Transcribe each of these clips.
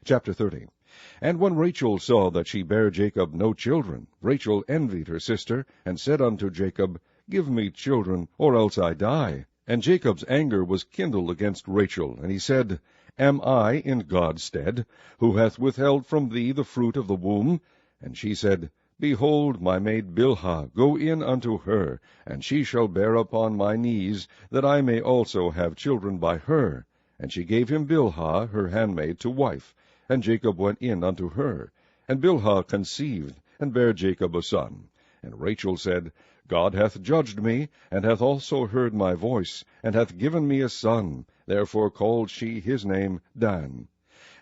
Chapter 30. And when Rachel saw that she bare Jacob no children, Rachel envied her sister, and said unto Jacob, Give me children, or else I die. And Jacob's anger was kindled against Rachel, and he said, Am I in God's stead, who hath withheld from thee the fruit of the womb? And she said, Behold, my maid Bilhah, go in unto her, and she shall bear upon my knees, that I may also have children by her. And she gave him Bilhah, her handmaid, to wife. And Jacob went in unto her. And Bilhah conceived, and bare Jacob a son. And Rachel said, God hath judged me, and hath also heard my voice, and hath given me a son. Therefore called she his name Dan.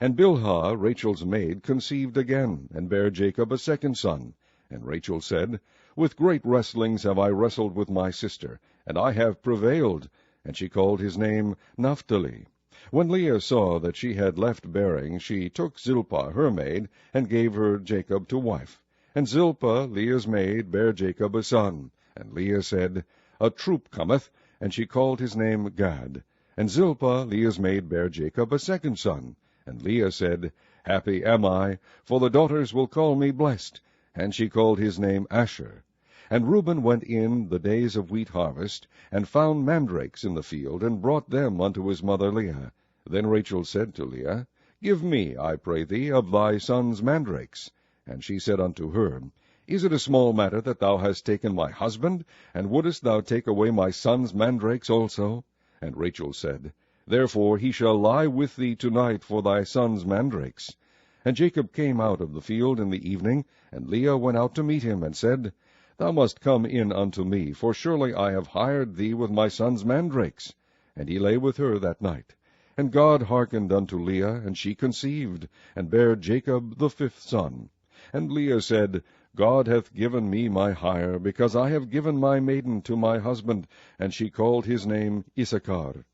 And Bilhah, Rachel's maid, conceived again, and bare Jacob a second son. And Rachel said, With great wrestlings have I wrestled with my sister, and I have prevailed. And she called his name Naphtali. When Leah saw that she had left bearing, she took Zilpah her maid, and gave her Jacob to wife. And Zilpah, Leah's maid, bare Jacob a son. And Leah said, A troop cometh, and she called his name Gad. And Zilpah, Leah's maid, bare Jacob a second son. And Leah said, Happy am I, for the daughters will call me blessed. And she called his name Asher. And Reuben went in the days of wheat harvest, and found mandrakes in the field, and brought them unto his mother Leah. Then Rachel said to Leah, Give me, I pray thee, of thy son's mandrakes. And she said unto her, Is it a small matter that thou hast taken my husband? And wouldest thou take away my son's mandrakes also? And Rachel said, Therefore he shall lie with thee tonight for thy son's mandrakes. And Jacob came out of the field in the evening, and Leah went out to meet him, and said, Thou must come in unto me, for surely I have hired thee with my son's mandrakes. And he lay with her that night. And God hearkened unto Leah, and she conceived, and bare Jacob the fifth son. And Leah said, God hath given me my hire, because I have given my maiden to my husband. And she called his name Issachar.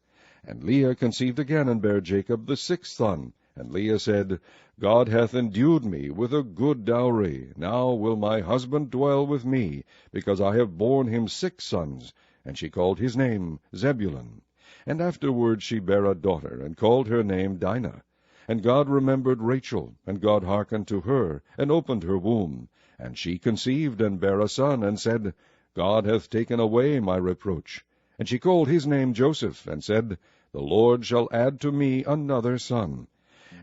And Leah conceived again, and bare Jacob the sixth son. And Leah said, God hath endued me with a good dowry. Now will my husband dwell with me, because I have borne him 6 sons. And she called his name Zebulun. And afterward she bare a daughter, and called her name Dinah. And God remembered Rachel, and God hearkened to her, and opened her womb. And she conceived, and bare a son, and said, God hath taken away my reproach. And she called his name Joseph, and said, The Lord shall add to me another son.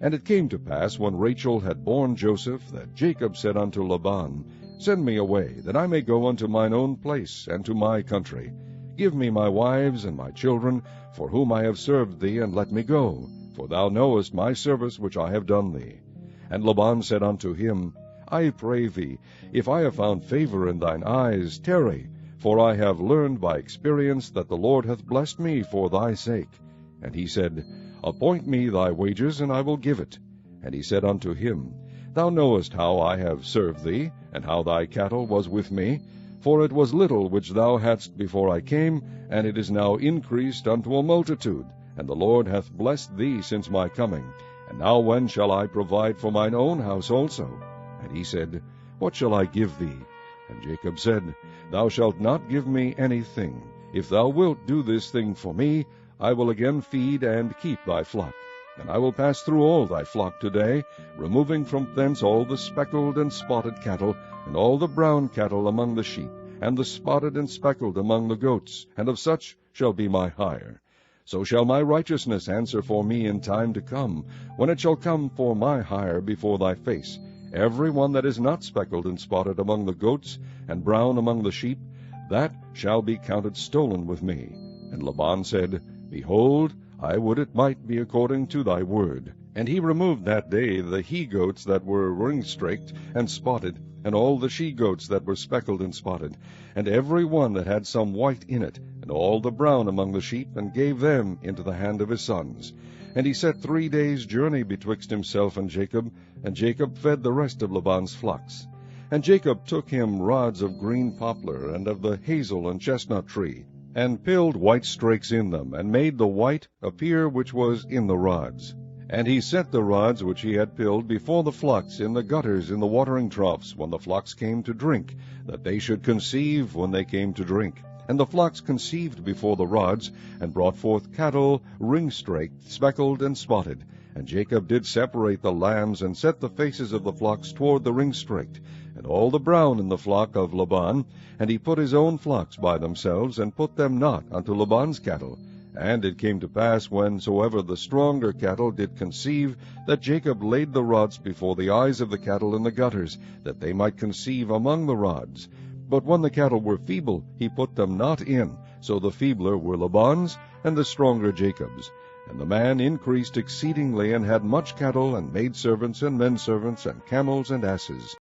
And it came to pass, when Rachel had borne Joseph, that Jacob said unto Laban, Send me away, that I may go unto mine own place, and to my country. Give me my wives and my children, for whom I have served thee, and let me go. For thou knowest my service which I have done thee. And Laban said unto him, I pray thee, if I have found favor in thine eyes, tarry, for I have learned by experience that the Lord hath blessed me for thy sake. And he said, Appoint me thy wages, and I will give it. And he said unto him, Thou knowest how I have served thee, and how thy cattle was with me. For it was little which thou hadst before I came, and it is now increased unto a multitude. And the Lord hath blessed thee since my coming. And now when shall I provide for mine own house also? And he said, What shall I give thee? And Jacob said, Thou shalt not give me anything. If thou wilt do this thing for me, I will again feed and keep thy flock. And I will pass through all thy flock today, removing from thence all the speckled and spotted cattle, and all the brown cattle among the sheep, and the spotted and speckled among the goats, and of such shall be my hire. So shall my righteousness answer for me in time to come, when it shall come for my hire before thy face. Every one that is not speckled and spotted among the goats, and brown among the sheep, that shall be counted stolen with me. And Laban said, Behold, I would it might be according to thy word. And he removed that day the he-goats that were ring-straked and spotted, and all the she-goats that were speckled and spotted, and every one that had some white in it, and all the brown among the sheep, and gave them into the hand of his sons. And he set 3 days' journey betwixt himself and Jacob fed the rest of Laban's flocks. And Jacob took him rods of green poplar, and of the hazel and chestnut tree, and pilled white strakes in them, and made the white appear which was in the rods. And he set the rods which he had pilled before the flocks in the gutters in the watering troughs, when the flocks came to drink, that they should conceive when they came to drink. And the flocks conceived before the rods, and brought forth cattle ring-straked, speckled, and spotted. And Jacob did separate the lambs, and set the faces of the flocks toward the ringstrait, and all the brown in the flock of Laban. And he put his own flocks by themselves, and put them not unto Laban's cattle. And it came to pass, whensoever the stronger cattle did conceive, that Jacob laid the rods before the eyes of the cattle in the gutters, that they might conceive among the rods. But when the cattle were feeble, he put them not in. So the feebler were Laban's, and the stronger Jacob's. And the man increased exceedingly, and had much cattle, and maidservants, and menservants, and camels, and asses.